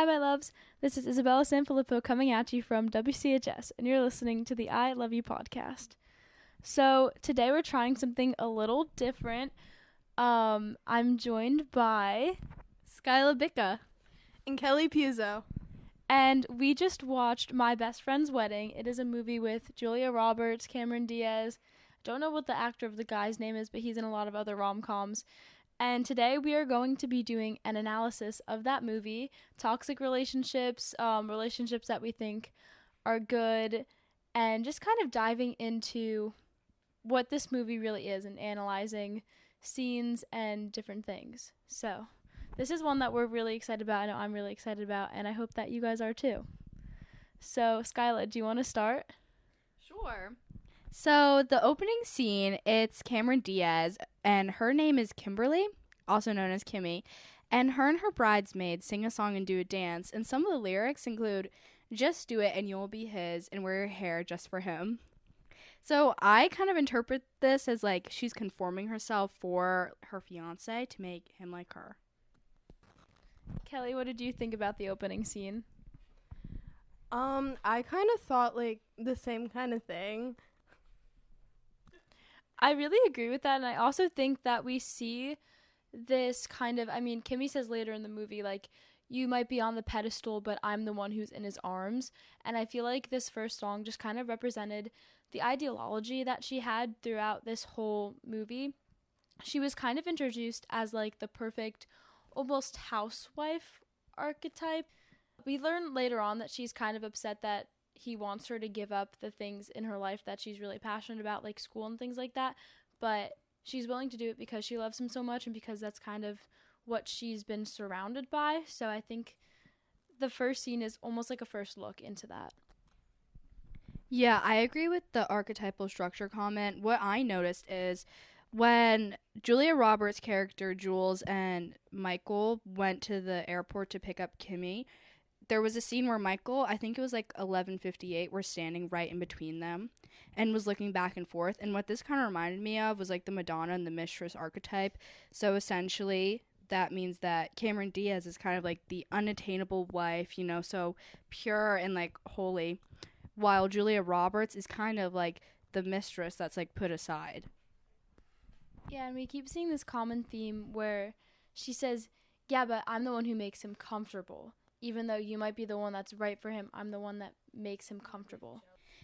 Hi, my loves. This is Isabella Sanfilippo coming at you from WCHS, and you're listening to the I Love You podcast. So, today we're trying something a little different. I'm joined by Skyla and Kelly Puzo. and we just watched My Best Friend's Wedding. It is a movie with Julia Roberts, Cameron Diaz. Don't know what the actor of the guy's name is, but he's in a lot of other rom-coms. And today we are going to be doing an analysis of that movie, toxic relationships, relationships that we think are good, and just kind of diving into what this movie really is and analyzing scenes and different things. So, this is one that we're really excited about. I know I'm really excited about, and I hope that you guys are too. So, Skyla, do you want to start? Sure. So the opening scene, it's Cameron Diaz, and her name is Kimberly, also known as Kimmy, and her bridesmaids sing a song and do a dance, and some of the lyrics include, "Just do it and you'll be his, and wear your hair just for him." So I kind of interpret this as like she's conforming herself for her fiance to make him like her. Kelly, what did you think about the opening scene? I kind of thought like the same kind of thing. I really agree with that, and I also think that we see this kind of, I mean, Kimmy says later in the movie, like, you might be on the pedestal, but I'm the one who's in his arms, and I feel like this first song just kind of represented the ideology that she had throughout this whole movie. She was kind of introduced as, like, the perfect, almost housewife archetype. We learn later on that she's kind of upset that he wants her to give up the things in her life that she's really passionate about, like school and things like that, but she's willing to do it because she loves him so much and because that's kind of what she's been surrounded by. So I think the first scene is almost like a first look into that. Yeah, I agree with the archetypal structure comment. What I noticed is when Julia Roberts' character Jules and Michael went to the airport to pick up Kimmy, there was a scene where Michael, I think it was like 11:58, were standing right in between them and was looking back and forth. And what this kind of reminded me of was like the Madonna and the Mistress archetype. So essentially, that means that Cameron Diaz is kind of like the unattainable wife, you know, so pure and like holy, while Julia Roberts is kind of like the mistress that's like put aside. Yeah, and we keep seeing this common theme where she says, yeah, but I'm the one who makes him comfortable. Even though you might be the one that's right for him, I'm the one that makes him comfortable.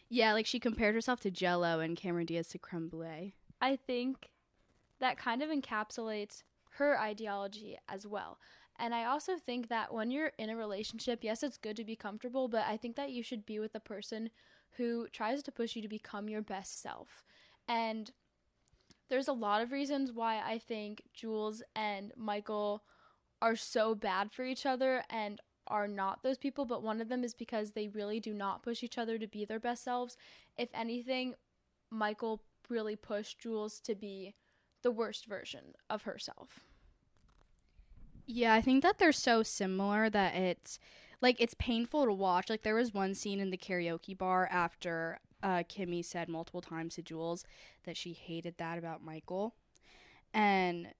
Yeah, like she compared herself to Jell-O and Cameron Diaz to creme brulee. I think that kind of encapsulates her ideology as well. And I also think that when you're in a relationship, yes, it's good to be comfortable, but I think that you should be with a person who tries to push you to become your best self. And there's a lot of reasons why I think Jules and Michael are so bad for each other and are not those people, but one of them is because they really do not push each other to be their best selves. If anything, Michael really pushed Jules to be the worst version of herself. Yeah, I think that they're so similar that it's painful to watch. Like there was one scene in the karaoke bar after Kimmy said multiple times to Jules that she hated that about Michael, and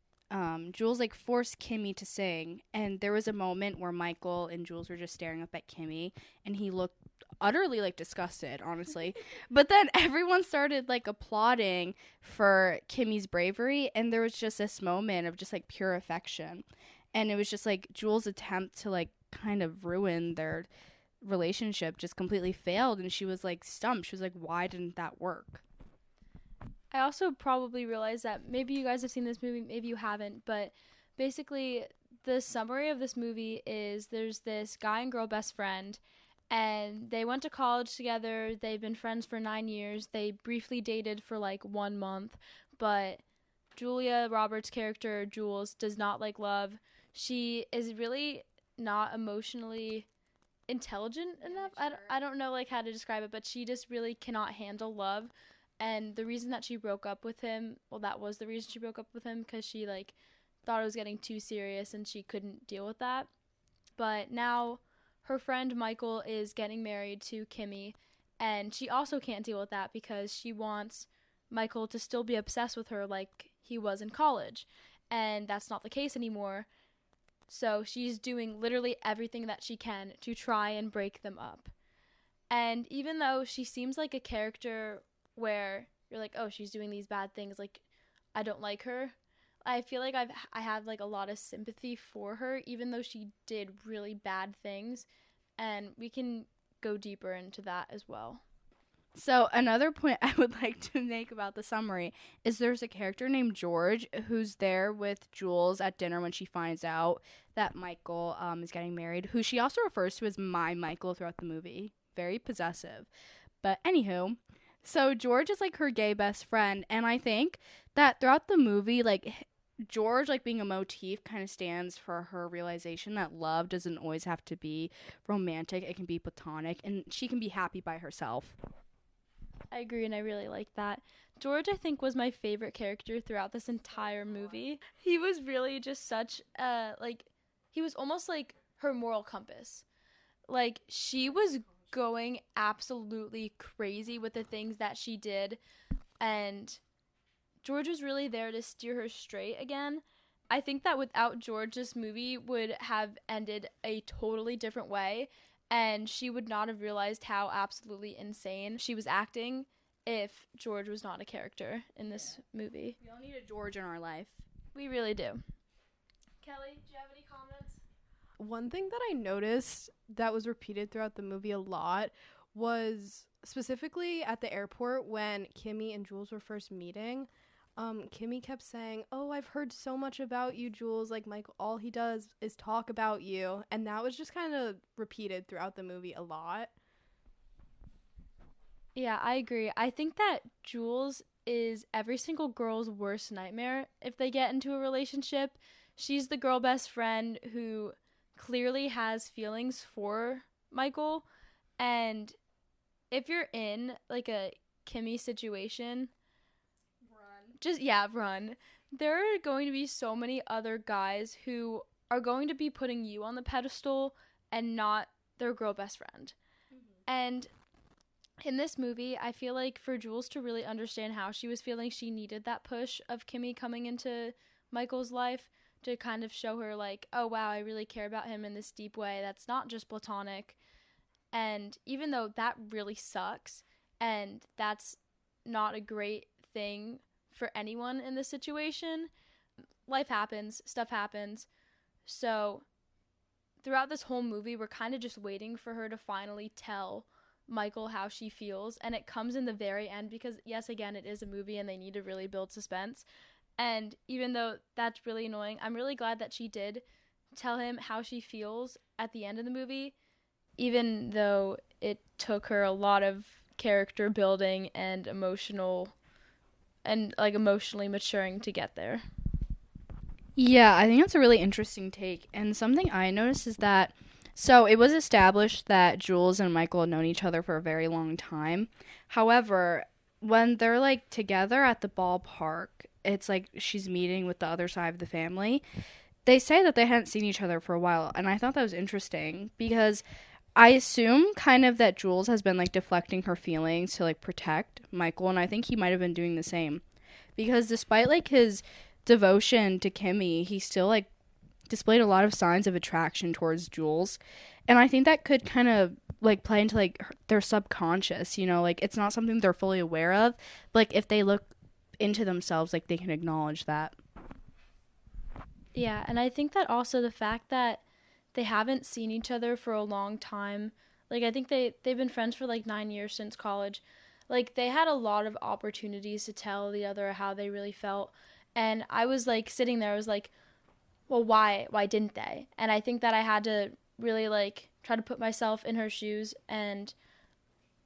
Jules like forced Kimmy to sing, and there was a moment where Michael and Jules were just staring up at Kimmy, and he looked utterly like disgusted, honestly. But then everyone started like applauding for Kimmy's bravery, and there was just this moment of just like pure affection, and it was just like Jules' attempt to like kind of ruin their relationship just completely failed, and she was like stumped. She was like, why didn't that work? I also probably realized that maybe you guys have seen this movie, maybe you haven't, but basically the summary of this movie is there's this guy and girl best friend, and they went to college together. They've been friends for 9 years. They briefly dated for like 1 month, but Julia Roberts' character, Jules, does not like love. She is really not emotionally intelligent enough. I don't know like how to describe it, but she just really cannot handle love. And the reason that she broke up with him, well, that was the reason she broke up with him, because she like thought it was getting too serious and she couldn't deal with that. But now her friend Michael is getting married to Kimmy, and she also can't deal with that because she wants Michael to still be obsessed with her like he was in college, and that's not the case anymore. So she's doing literally everything that she can to try and break them up. And even though she seems like a character where you're like, oh, she's doing these bad things, like, I don't like her, I feel like I have like a lot of sympathy for her, even though she did really bad things, and we can go deeper into that as well. So another point I would like to make about the summary is there's a character named George who's there with Jules at dinner when she finds out that Michael is getting married, who she also refers to as my Michael throughout the movie. Very possessive. But anywho, so George is like her gay best friend, and I think that throughout the movie, like, George, like, being a motif kind of stands for her realization that love doesn't always have to be romantic. It can be platonic, and she can be happy by herself. I agree, and I really like that. George, I think, was my favorite character throughout this entire movie. He was really just such he was almost like her moral compass. Like, she was going absolutely crazy with the things that she did, and George was really there to steer her straight again. I think that without George, this movie would have ended a totally different way, and she would not have realized how absolutely insane she was acting if George was not a character in this movie. We all need a George in our life. We really do. Kelly, do you have any comments? One thing that I noticed that was repeated throughout the movie a lot was specifically at the airport when Kimmy and Jules were first meeting. Kimmy kept saying, oh, I've heard so much about you, Jules. Like, Michael, all he does is talk about you. And that was just kind of repeated throughout the movie a lot. Yeah, I agree. I think that Jules is every single girl's worst nightmare if they get into a relationship. She's the girl best friend who clearly has feelings for Michael. And if you're in, like, a Kimmy situation, run. There are going to be so many other guys who are going to be putting you on the pedestal and not their girl best friend. Mm-hmm. And in this movie, I feel like for Jules to really understand how she was feeling, she needed that push of Kimmy coming into Michael's life to kind of show her, like, oh, wow, I really care about him in this deep way that's not just platonic. And even though that really sucks and that's not a great thing for anyone in this situation, life happens, stuff happens. So throughout this whole movie, we're kind of just waiting for her to finally tell Michael how she feels, and it comes in the very end because, yes, again, it is a movie and they need to really build suspense. And even though that's really annoying, I'm really glad that she did tell him how she feels at the end of the movie, even though it took her a lot of character building and emotionally maturing to get there. Yeah, I think that's a really interesting take. And something I noticed is that, so it was established that Jules and Michael had known each other for a very long time. However, when they're, like, together at the ballpark, it's like she's meeting with the other side of the family. They say that they hadn't seen each other for a while, and I thought that was interesting because I assume kind of that Jules has been, like, deflecting her feelings to, like, protect Michael, and I think he might have been doing the same. Because despite, like, his devotion to Kimmy, he still, like, displayed a lot of signs of attraction towards Jules. And I think that could kind of, like, play into, like, their subconscious, you know? Like, it's not something they're fully aware of. But, like, if they look into themselves, like, they can acknowledge that. Yeah, and I think that also the fact that they haven't seen each other for a long time, like, I think they've been friends for, like, 9 years since college. Like, they had a lot of opportunities to tell the other how they really felt. And I was, like, sitting there, I was like, well, why didn't they? And I think that I had to really, like, try to put myself in her shoes and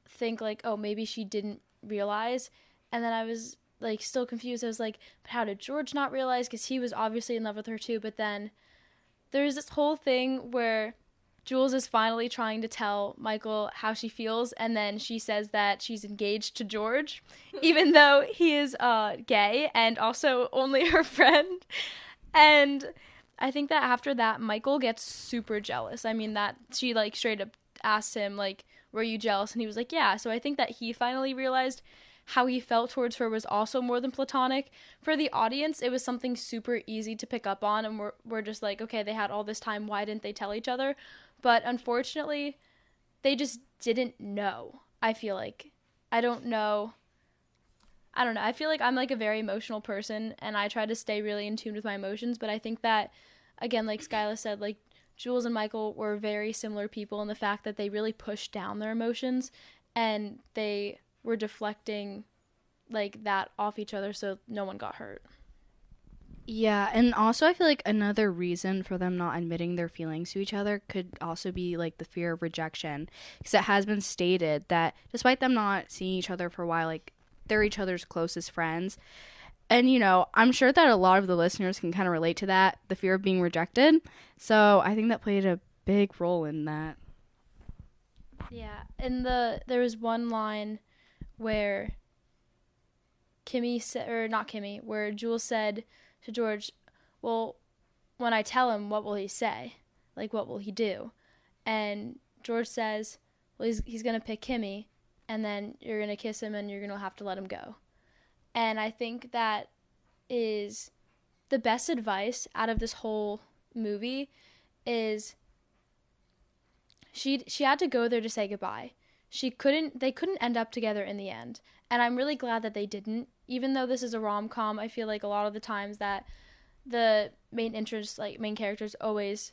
think, like, oh, maybe she didn't realize. And then I was, like, still confused. I was like, but how did George not realize? Because he was obviously in love with her too. But then there's this whole thing where Jules is finally trying to tell Michael how she feels, and then she says that she's engaged to George, even though he is gay and also only her friend. And I think that after that, Michael gets super jealous. I mean, that she, like, straight up asks him, like, were you jealous? And he was like, yeah. So I think that he finally realized how he felt towards her was also more than platonic. For the audience, it was something super easy to pick up on, and we're just like, okay, they had all this time, why didn't they tell each other? But unfortunately, they just didn't know. I feel like. I don't know. I feel like I'm like a very emotional person, and I try to stay really in tune with my emotions, but I think that, again, like Skyla said, like Jules and Michael were very similar people in the fact that they really pushed down their emotions, and they were deflecting like that off each other so no one got hurt. Yeah, and also I feel like another reason for them not admitting their feelings to each other could also be like the fear of rejection, because it has been stated that despite them not seeing each other for a while, like they're each other's closest friends. And, you know, I'm sure that a lot of the listeners can kind of relate to that, the fear of being rejected. So I think that played a big role in that. Yeah, and there was one line where where Jules said to George, well, when I tell him, what will he say? Like, what will he do? And George says, well, he's going to pick Kimmy, and then you're going to kiss him, and you're going to have to let him go. And I think that is the best advice out of this whole movie is she had to go there to say goodbye. They couldn't end up together in the end. And I'm really glad that they didn't. Even though this is a rom-com, I feel like a lot of the times that the main characters always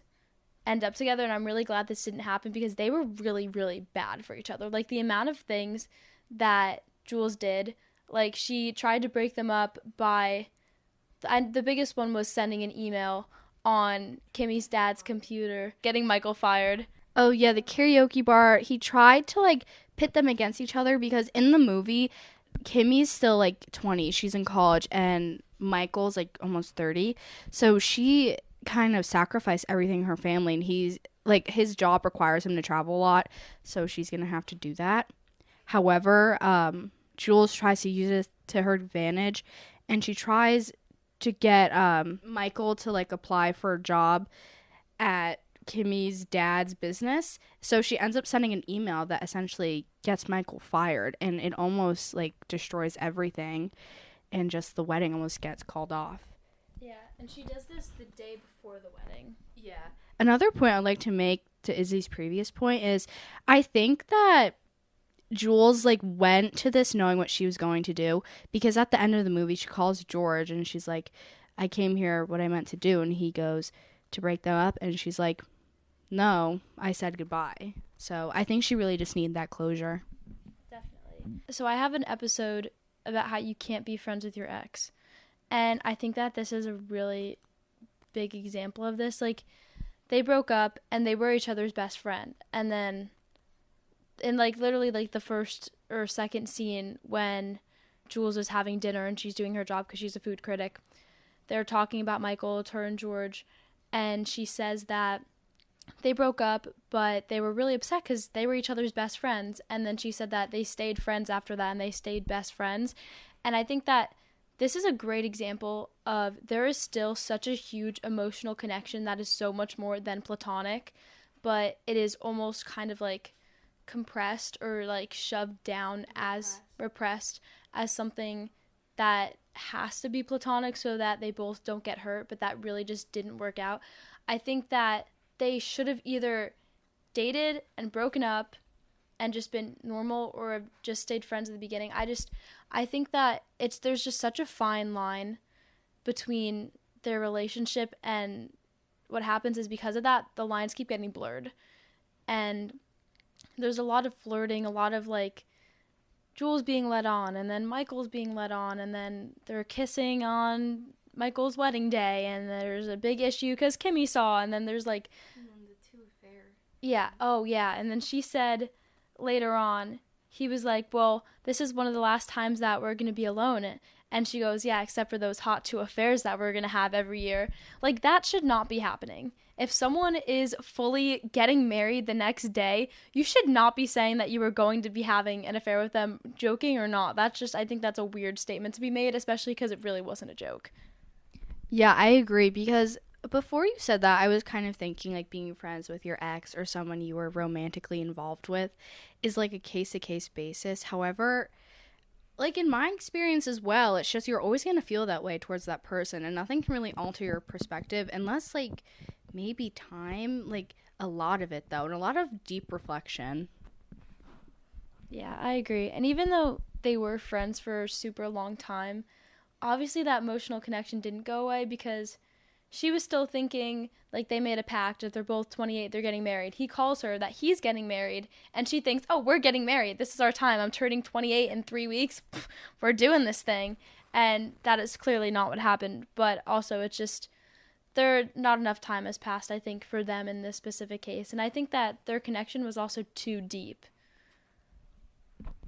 end up together, and I'm really glad this didn't happen because they were really, really bad for each other. Like, the amount of things that Jules did, like, she tried to break them up and the biggest one was sending an email on Kimmy's dad's computer, getting Michael fired. Oh, yeah, the karaoke bar. He tried to, like, pit them against each other because in the movie, Kimmy's still, like, 20. She's in college, and Michael's, like, almost 30. So she kind of sacrificed everything in her family, and he's, like, his job requires him to travel a lot, so she's going to have to do that. However, Jules tries to use it to her advantage, and she tries to get Michael to, like, apply for a job at Kimmy's dad's business. So she ends up sending an email that essentially gets Michael fired, and it almost like destroys everything, and just the wedding almost gets called off. Yeah, and she does this the day before the wedding. Yeah. Another point I'd like to make to Izzy's previous point is I think that Jules like went to this knowing what she was going to do, because at the end of the movie she calls George and she's like, I came here what I meant to do, and he goes to break them up, and she's like, no, I said goodbye. So I think she really just needed that closure. Definitely. So I have an episode about how you can't be friends with your ex. And I think that this is a really big example of this. Like, they broke up and they were each other's best friend. And then in like literally like the first or second scene when Jules is having dinner and she's doing her job because she's a food critic, they're talking about Michael, it's her and George, and she says that they broke up, but they were really upset because they were each other's best friends. And then she said that they stayed friends after that, and they stayed best friends. And I think that this is a great example of there is still such a huge emotional connection that is so much more than platonic, but it is almost kind of like compressed or like shoved down as repressed as something that has to be platonic so that they both don't get hurt, but that really just didn't work out. I think that they should have either dated and broken up and just been normal, or have just stayed friends at the beginning. I think that there's just such a fine line between their relationship, and what happens is because of that, the lines keep getting blurred. And there's a lot of flirting, a lot of like Jules being led on, and then Michael's being led on, and then they're kissing on Michael's wedding day, and there's a big issue because Kimmy saw, and then there's like the two affair. Yeah. Oh, yeah. And then she said later on, he was like, well, this is one of the last times that we're going to be alone. And she goes, yeah, except for those hot 2 affairs that we're going to have every year. Like, that should not be happening. If someone is fully getting married the next day, you should not be saying that you were going to be having an affair with them, joking or not. I think that's a weird statement to be made, especially because it really wasn't a joke. Yeah, I agree, because Before you said that, I was kind of thinking like being friends with your ex or someone you were romantically involved with is like a case-to-case basis. However, like in my experience as well, it's just you're always going to feel that way towards that person, and nothing can really alter your perspective unless like maybe time, like a lot of it though, and a lot of deep reflection. Yeah, I agree. And even though they were friends for a super long time, obviously that emotional connection didn't go away because she was still thinking like they made a pact. If they're both 28, they're getting married. He calls her that he's getting married, and she thinks, oh, we're getting married. This is our time. I'm turning 28 in 3 weeks. Pff, we're doing this thing. And that is clearly not what happened. But also, it's just not enough time has passed, I think, for them in this specific case. And I think that their connection was also too deep.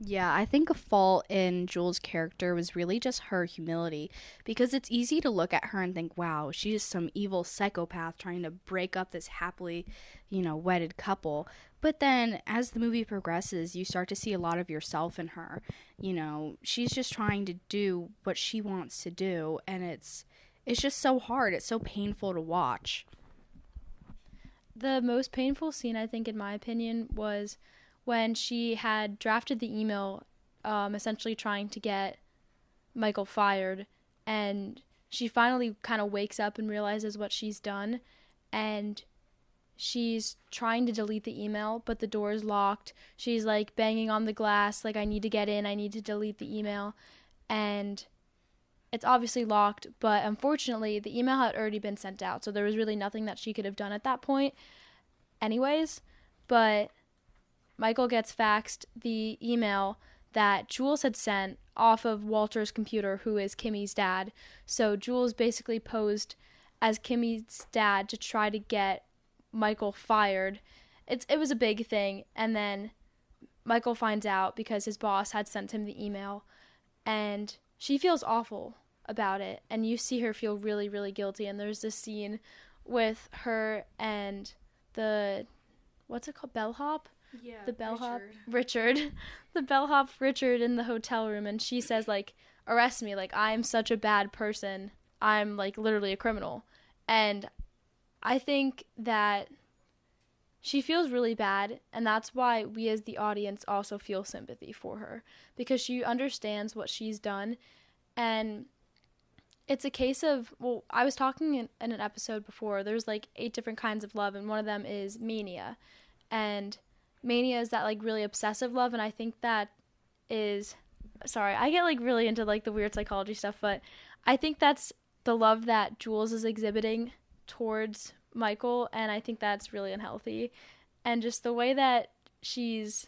Yeah, I think a fault in Jules' character was really just her humility, because it's easy to look at her and think, wow, she's some evil psychopath trying to break up this happily, wedded couple. But then as the movie progresses, you start to see a lot of yourself in her. She's just trying to do what she wants to do, and it's just so hard. It's so painful to watch. The most painful scene, I think, in my opinion, was when she had drafted the email essentially trying to get Michael fired, and she finally kind of wakes up and realizes what she's done, and she's trying to delete the email, but the door is locked. She's like banging on the glass like, I need to get in, I need to delete the email, and it's obviously locked, but unfortunately the email had already been sent out, so there was really nothing that she could have done at that point anyways. But Michael gets faxed the email that Jules had sent off of Walter's computer, who is Kimmy's dad. So Jules basically posed as Kimmy's dad to try to get Michael fired. It was a big thing, and then Michael finds out because his boss had sent him the email, and she feels awful about it, and you see her feel really, really guilty. And there's this scene with her and the, what's it called, bellhop? Yeah, the bellhop Richard. The bellhop Richard in the hotel room, and she says like, arrest me, like I'm such a bad person, I'm like literally a criminal. And I think that she feels really bad, and that's why we as the audience also feel sympathy for her, because she understands what she's done. And it's a case of, well, I was talking in an episode before, there's like 8 different kinds of love, and one of them is mania. And mania is that like really obsessive love, and I think that is, sorry, I get like really into like the weird psychology stuff, but I think that's the love that Jules is exhibiting towards Michael, and I think that's really unhealthy. And just the way that she's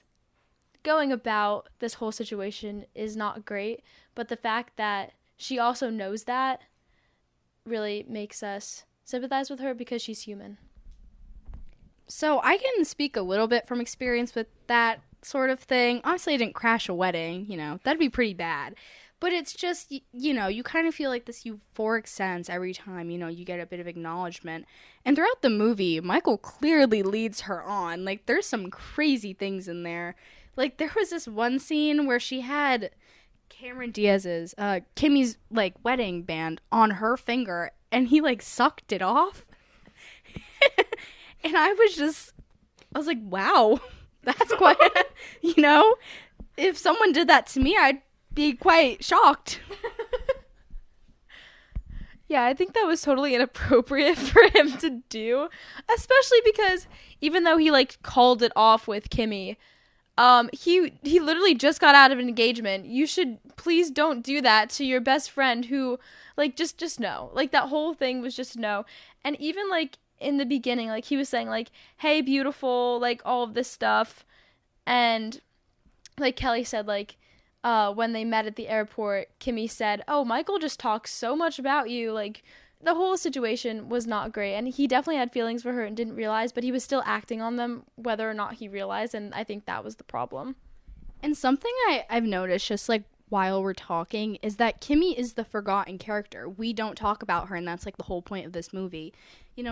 going about this whole situation is not great, but the fact that she also knows that really makes us sympathize with her because she's human. So I can speak a little bit from experience with that sort of thing. Obviously, I didn't crash a wedding, that'd be pretty bad. But it's just, you kind of feel like this euphoric sense every time, you get a bit of acknowledgement. And throughout the movie, Michael clearly leads her on. Like, there's some crazy things in there. Like, there was this one scene where she had Cameron Diaz's, Kimmy's, like, wedding band on her finger, and he, like, sucked it off. And I was like, wow, that's quite, if someone did that to me, I'd be quite shocked. Yeah, I think that was totally inappropriate for him to do, especially because even though he like called it off with Kimmy, he literally just got out of an engagement. You should please don't do that to your best friend who, like, just no. Like, that whole thing was just no. And even like in the beginning, like, he was saying like, hey beautiful, like all of this stuff, and like Kelly said, like when they met at the airport, Kimmy said, oh, Michael just talks so much about you. Like, the whole situation was not great, and he definitely had feelings for her and didn't realize, but he was still acting on them whether or not he realized, and I think that was the problem. And something I've noticed just like while we're talking is that Kimmy is the forgotten character. We don't talk about her, and that's like the whole point of this movie.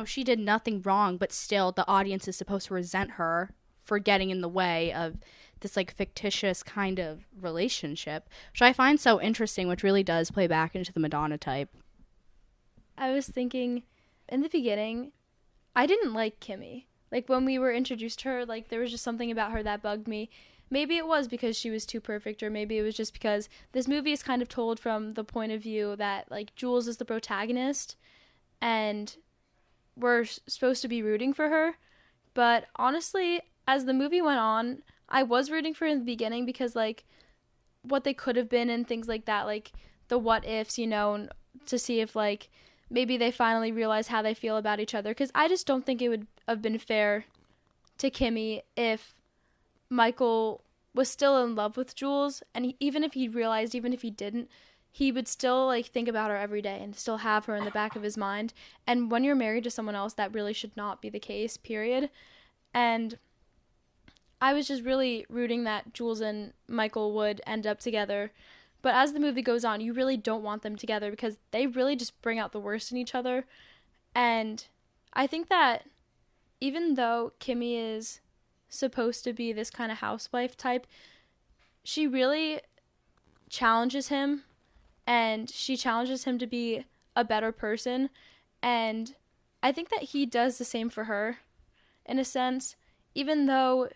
She did nothing wrong, but still the audience is supposed to resent her for getting in the way of this like fictitious kind of relationship, which I find so interesting, which really does play back into the Madonna type. I was thinking in the beginning, I didn't like Kimmy. Like, when we were introduced to her, like, there was just something about her that bugged me. Maybe it was because she was too perfect, or maybe it was just because this movie is kind of told from the point of view that, like, Jules is the protagonist, and we're supposed to be rooting for her. But honestly, as the movie went on, I was rooting for her in the beginning because, like, what they could have been and things like that, like, the what ifs, you know, to see if, like, maybe they finally realize how they feel about each other. Because I just don't think it would have been fair to Kimmy if Michael was still in love with Jules, and even if he realized, even if he didn't, he would still, like, think about her every day and still have her in the back of his mind. And when you're married to someone else, that really should not be the case, period. And I was just really rooting that Jules and Michael would end up together. But as the movie goes on, you really don't want them together because they really just bring out the worst in each other. And I think that even though Kimmy is supposed to be this kind of housewife type, she really challenges him, and she challenges him to be a better person. And I think that he does the same for her, in a sense, even though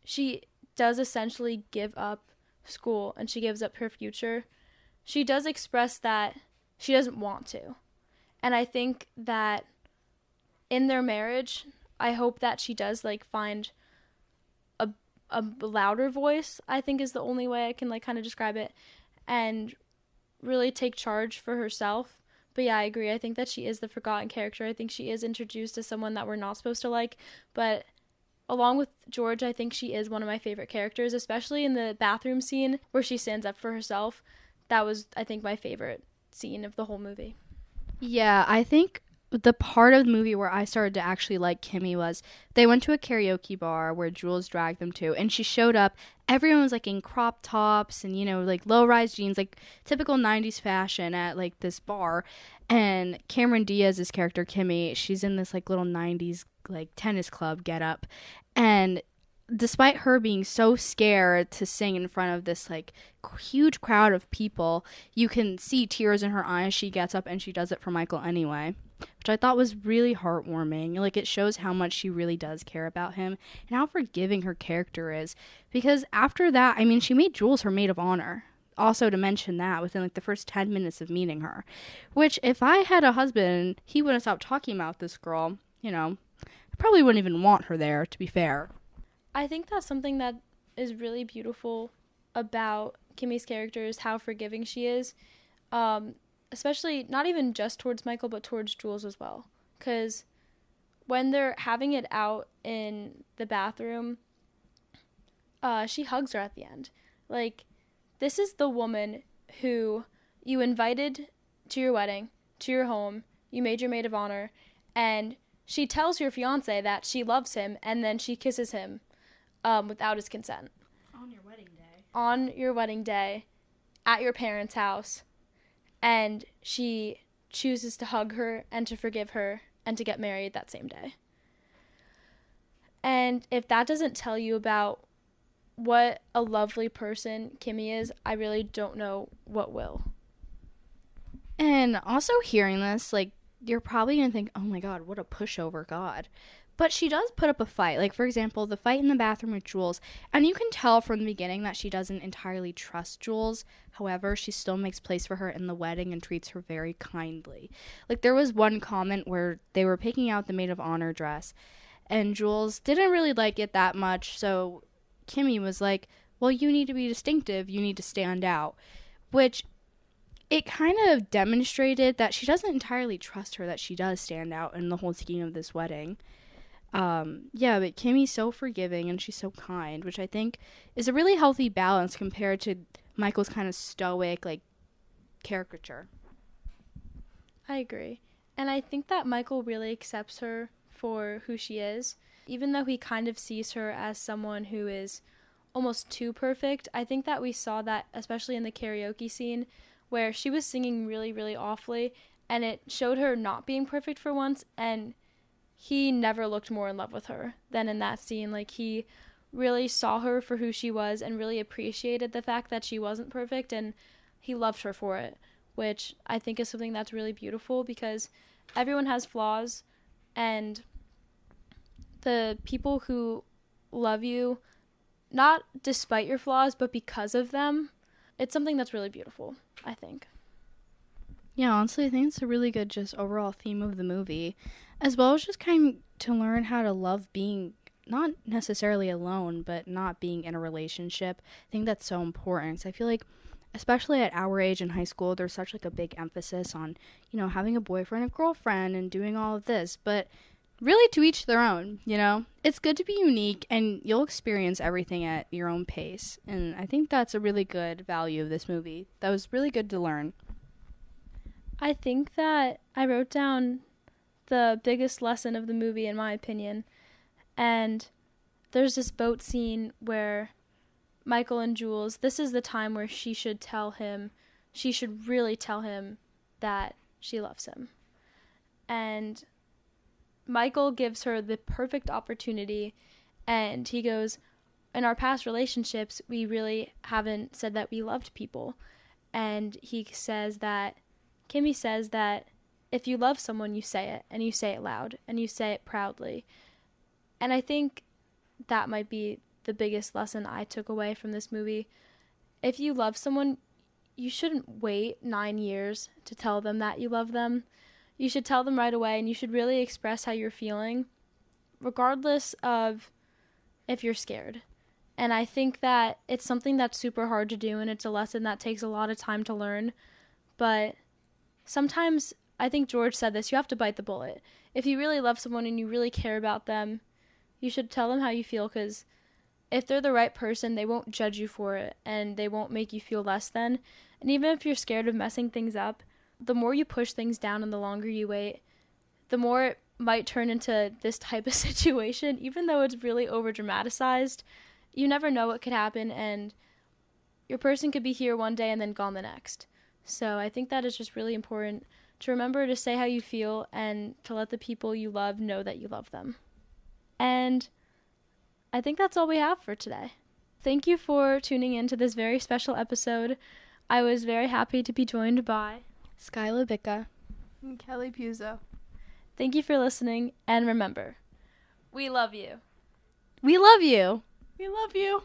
she does essentially give up school and she gives up her future. She does express that she doesn't want to. And I think that in their marriage, I hope that she does, like, find a louder voice, I think is the only way I can, like, kind of describe it, and really take charge for herself. But yeah, I agree. I think that she is the forgotten character. I think she is introduced as someone that we're not supposed to like. But along with George, I think she is one of my favorite characters, especially in the bathroom scene where she stands up for herself. That was, I think, my favorite scene of the whole movie. Yeah, I think the part of the movie where I started to actually like Kimmy was they went to a karaoke bar where Jules dragged them to, and she showed up. Everyone was, like, in crop tops and, you know, like, low-rise jeans, like, typical 90s fashion at, like, this bar. And Cameron Diaz's character, Kimmy, she's in this, like, little 90s, like, tennis club getup. And despite her being so scared to sing in front of this, like, huge crowd of people, you can see tears in her eyes. She gets up and she does it for Michael anyway, which I thought was really heartwarming. Like, it shows how much she really does care about him and how forgiving her character is. Because after that, I mean, she made Jules her maid of honor. Also, to mention that within, like, the first 10 minutes of meeting her, which if I had a husband, he wouldn't stop talking about this girl, you know, I probably wouldn't even want her there, to be fair. I think that's something that is really beautiful about Kimmy's character, is how forgiving she is. Especially not even just towards Michael, but towards Jules as well. Because when they're having it out in the bathroom, she hugs her at the end. Like, this is the woman who you invited to your wedding, to your home, you made your maid of honor, and she tells your fiance that she loves him, and then she kisses him without his consent. On your wedding day. On your wedding day, at your parents' house. And she chooses to hug her and to forgive her and to get married that same day. And if that doesn't tell you about what a lovely person Kimmy is, I really don't know what will. And also hearing this, like, you're probably going to think, oh my God, what a pushover God. But she does put up a fight. Like, for example, the fight in the bathroom with Jules. And you can tell from the beginning that she doesn't entirely trust Jules. However, she still makes place for her in the wedding and treats her very kindly. Like, there was one comment where they were picking out the maid of honor dress, and Jules didn't really like it that much. So Kimmy was like, well, you need to be distinctive. You need to stand out. Which, it kind of demonstrated that she doesn't entirely trust her, that she does stand out in the whole scheme of this wedding. Yeah, but Kimmy's so forgiving and she's so kind, which I think is a really healthy balance compared to Michael's kind of stoic, like, caricature. I agree. And I think that Michael really accepts her for who she is. Even though he kind of sees her as someone who is almost too perfect, I think that we saw that especially in the karaoke scene where she was singing really, really awfully, and it showed her not being perfect for once, and he never looked more in love with her than in that scene. Like, he really saw her for who she was and really appreciated the fact that she wasn't perfect, and he loved her for it, which I think is something that's really beautiful, because everyone has flaws, and the people who love you, not despite your flaws, but because of them, it's something that's really beautiful, I think. Yeah, honestly, I think it's a really good just overall theme of the movie, as well as just kind of to learn how to love being not necessarily alone, but not being in a relationship. I think that's so important. So I feel like, especially at our age in high school, there's such like a big emphasis on, you know, having a boyfriend and girlfriend and doing all of this, but really to each their own, you know? It's good to be unique and you'll experience everything at your own pace. And I think that's a really good value of this movie. That was really good to learn. I think that I wrote down the biggest lesson of the movie, in my opinion. And there's this boat scene where Michael and Jules, this is the time where she should really tell him that she loves him. And Michael gives her the perfect opportunity, and he goes, in our past relationships, we really haven't said that we loved people. And Kimmy says that if you love someone, you say it, and you say it loud, and you say it proudly. And I think that might be the biggest lesson I took away from this movie. If you love someone, you shouldn't wait 9 years to tell them that you love them. You should tell them right away, and you should really express how you're feeling, regardless of if you're scared. And I think that it's something that's super hard to do, and it's a lesson that takes a lot of time to learn. But sometimes, I think George said this, you have to bite the bullet. If you really love someone and you really care about them, you should tell them how you feel, because if they're the right person, they won't judge you for it, and they won't make you feel less than. And even if you're scared of messing things up, the more you push things down and the longer you wait, the more it might turn into this type of situation, even though it's really over dramatized. You never know what could happen, and your person could be here one day and then gone the next. So I think that is just really important to remember to say how you feel and to let the people you love know that you love them. And I think that's all we have for today. Thank you for tuning in to this very special episode. I was very happy to be joined by Skyla and Kelly Puzo. Thank you for listening, and remember, we love you. We love you. We love you.